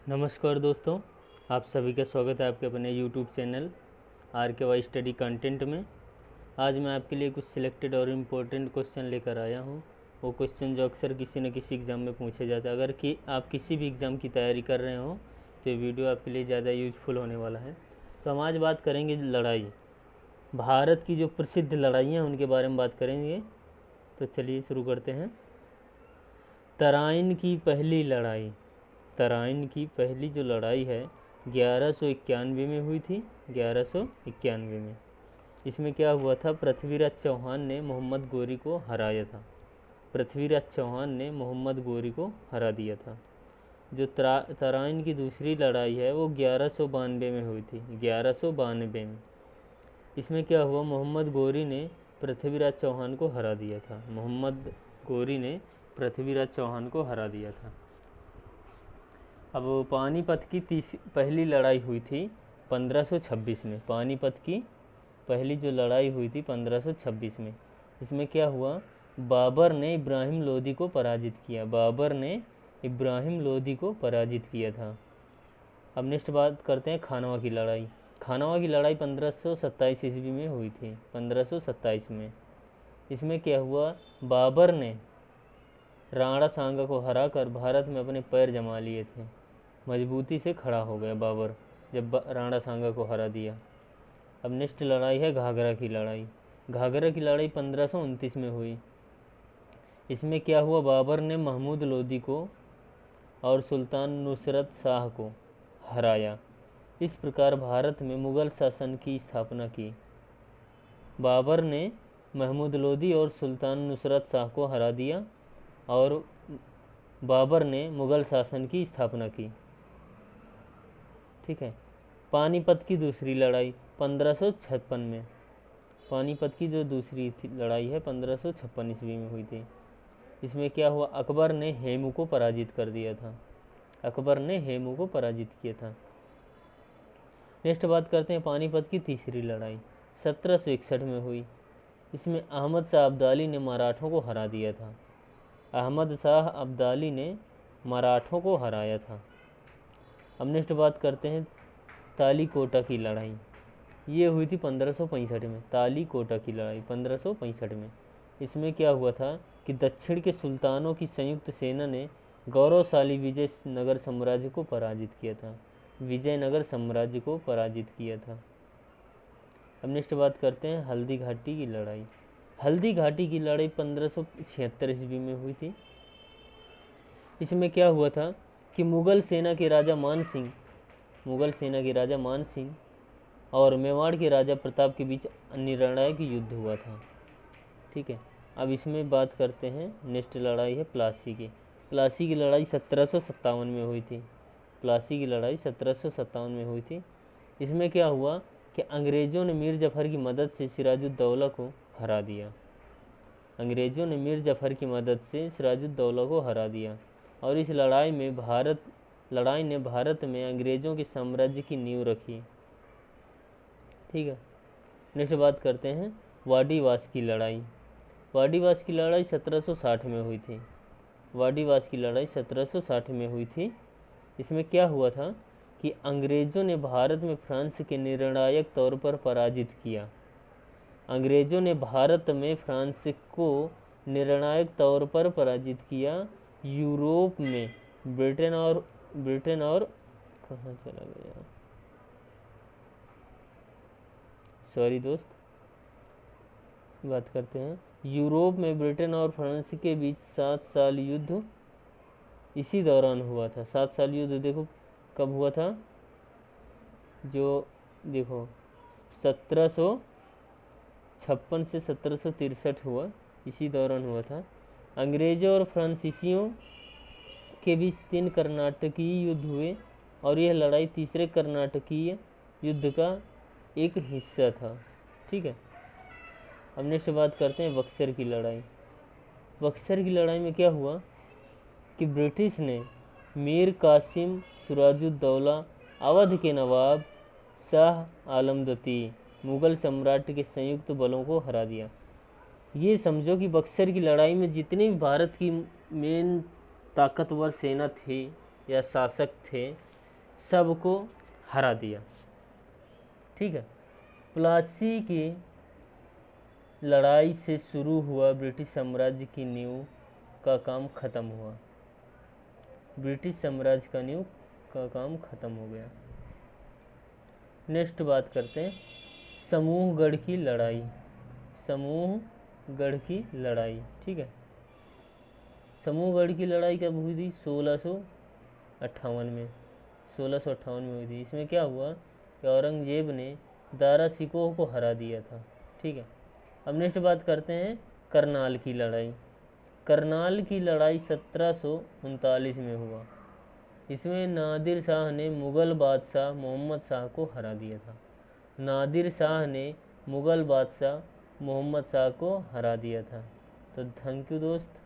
नमस्कार दोस्तों, आप सभी का स्वागत है आपके अपने YouTube channel RKY study content में। आज मैं आपके लिए कुछ सिलेक्टेड और इम्पोर्टेंट क्वेश्चन लेकर आया हूँ। वो क्वेश्चन जो अक्सर किसी न किसी एग्ज़ाम में पूछे जाते हैं। अगर कि आप किसी भी एग्ज़ाम की तैयारी कर रहे हो तो ये वीडियो आपके लिए ज़्यादा यूजफुल होने वाला है। तो हम आज बात करेंगे लड़ाई, भारत की जो प्रसिद्ध लड़ाइयाँ हैं उनके बारे में बात करेंगे। तो चलिए शुरू करते हैं। तराइन की पहली लड़ाई, तराइन की पहली जो लड़ाई है 1191 में हुई थी। 1191 में इसमें क्या हुआ था, पृथ्वीराज चौहान ने मोहम्मद गोरी को हराया था। पृथ्वीराज चौहान ने मोहम्मद गोरी को हरा दिया था। जो तराइन की दूसरी लड़ाई है वो 1192 में हुई थी। 1192 में इसमें क्या हुआ, मोहम्मद गोरी ने पृथ्वीराज चौहान को हरा दिया था। मोहम्मद गोरी ने पृथ्वीराज चौहान को हरा दिया था। अब पानीपत की पहली लड़ाई हुई थी 1526 में। पानीपत की पहली जो लड़ाई हुई थी 1526 में, इसमें क्या हुआ, बाबर ने इब्राहिम लोदी को पराजित किया। बाबर ने इब्राहिम लोदी को पराजित किया था। अब नेक्स्ट बात करते हैं खानवा की लड़ाई। खानवा की लड़ाई 1527 ईस्वी में हुई थी। 1527 में इसमें क्या हुआ, बाबर ने राणा सांगा को हराकर भारत में अपने पैर जमा लिए थे। मजबूती से खड़ा हो गया बाबर जब राणा सांगा को हरा दिया। अब नेक्स्ट लड़ाई है घाघरा की लड़ाई। घाघरा की लड़ाई 1529 में हुई। इसमें क्या हुआ, बाबर ने महमूद लोदी को और सुल्तान नुसरत शाह को हराया। इस प्रकार भारत में मुग़ल शासन की स्थापना की। बाबर ने महमूद लोदी और सुल्तान नुसरत शाह को हरा दिया और बाबर ने मुग़ल शासन की स्थापना की। ठीक है। पानीपत की दूसरी लड़ाई 1556 में, पानीपत की जो दूसरी लड़ाई है 1556 ईस्वी में हुई थी। इसमें क्या हुआ, अकबर ने हेमू को पराजित कर दिया था। अकबर ने हेमू को पराजित किया था। नेक्स्ट बात करते हैं पानीपत की तीसरी लड़ाई 1761 में हुई। इसमें अहमद शाह अब्दाली ने मराठों को हरा दिया था। अहमद शाह अब्दाली ने मराठों को हराया था। अब नेक्स्ट बात करते हैं तालीकोटा की लड़ाई। ये हुई थी 1565 में। तालीकोटा की लड़ाई 1565 में। इसमें क्या हुआ था कि दक्षिण के सुल्तानों की संयुक्त सेना ने गौरवशाली विजयनगर साम्राज्य को पराजित किया था। विजयनगर साम्राज्य को पराजित किया था। अब नेक्स्ट बात करते हैं हल्दी घाटी की लड़ाई। हल्दी घाटी की लड़ाई 1576 ईस्वी में हुई थी। इसमें क्या हुआ था कि मुग़ल सेना के राजा मान सिंह और मेवाड़ के राजा प्रताप के बीच निर्णायक युद्ध हुआ था। ठीक है। अब इसमें बात करते हैं, नेक्स्ट लड़ाई है प्लासी की। प्लासी की लड़ाई 1757 में हुई थी। प्लासी की लड़ाई 1757 में हुई थी। इसमें क्या हुआ कि अंग्रेज़ों ने मीर जफ़र की मदद से सिराजुद्दौला को हरा दिया। अंग्रेज़ों ने मीर जफ़र की मदद से सिराजुद्दौला को हरा दिया और इस लड़ाई ने भारत में अंग्रेज़ों के साम्राज्य की नींव रखी। ठीक है। नेक्स्ट बात करते हैं वाडीवास की लड़ाई। वाडीवास की लड़ाई 1760 में हुई थी। वाडीवास की लड़ाई 1760 में हुई थी। इसमें क्या हुआ था कि अंग्रेज़ों ने भारत में फ्रांस के निर्णायक तौर पर पराजित किया। अंग्रेज़ों ने भारत में फ्रांस को निर्णायक तौर पर पराजित किया। यूरोप में ब्रिटेन और कहाँ चला गया, सॉरी दोस्त, बात करते हैं। यूरोप में ब्रिटेन और फ्रांस के बीच 7 साल युद्ध इसी दौरान हुआ था। 7 साल युद्ध देखो कब हुआ था, जो देखो 1756 से 1763 हुआ, इसी दौरान हुआ था। अंग्रेज़ों और फ्रांसीसियों के बीच 3 कर्नाटकीय युद्ध हुए और यह लड़ाई तीसरे कर्नाटकीय युद्ध का एक हिस्सा था। ठीक है। अब नेक्स्ट बात करते हैं बक्सर की लड़ाई। बक्सर की लड़ाई में क्या हुआ कि ब्रिटिश ने मीर कासिम सिराजुद्दौला, अवध के नवाब शाह आलम द्वितीय, मुग़ल सम्राट के संयुक्त बलों को हरा दिया। ये समझो कि बक्सर की लड़ाई में जितने भी भारत की मेन ताकतवर सेना थी या शासक थे सबको हरा दिया। ठीक है, प्लासी की लड़ाई से शुरू हुआ ब्रिटिश साम्राज्य की नींव का काम खत्म हुआ। ब्रिटिश साम्राज्य का नींव का काम खत्म हो गया। नेक्स्ट बात करते हैं समूहगढ़ की लड़ाई। समूहगढ़ की लड़ाई, ठीक है। समूहगढ़ की लड़ाई कब हुई थी? 1658 में। 1658 में हुई थी। इसमें क्या हुआ कि औरंगजेब ने दारा शिकोह को हरा दिया था। ठीक है, अब नेक्स्ट बात करते हैं करनाल की लड़ाई। करनाल की लड़ाई 1739 में हुआ। इसमें नादिर शाह ने मुग़ल बादशाह मोहम्मद शाह को हरा दिया था। नादिर शाह ने मुग़ल बादशाह मोहम्मद शाह को हरा दिया था। तो थैंक यू दोस्त।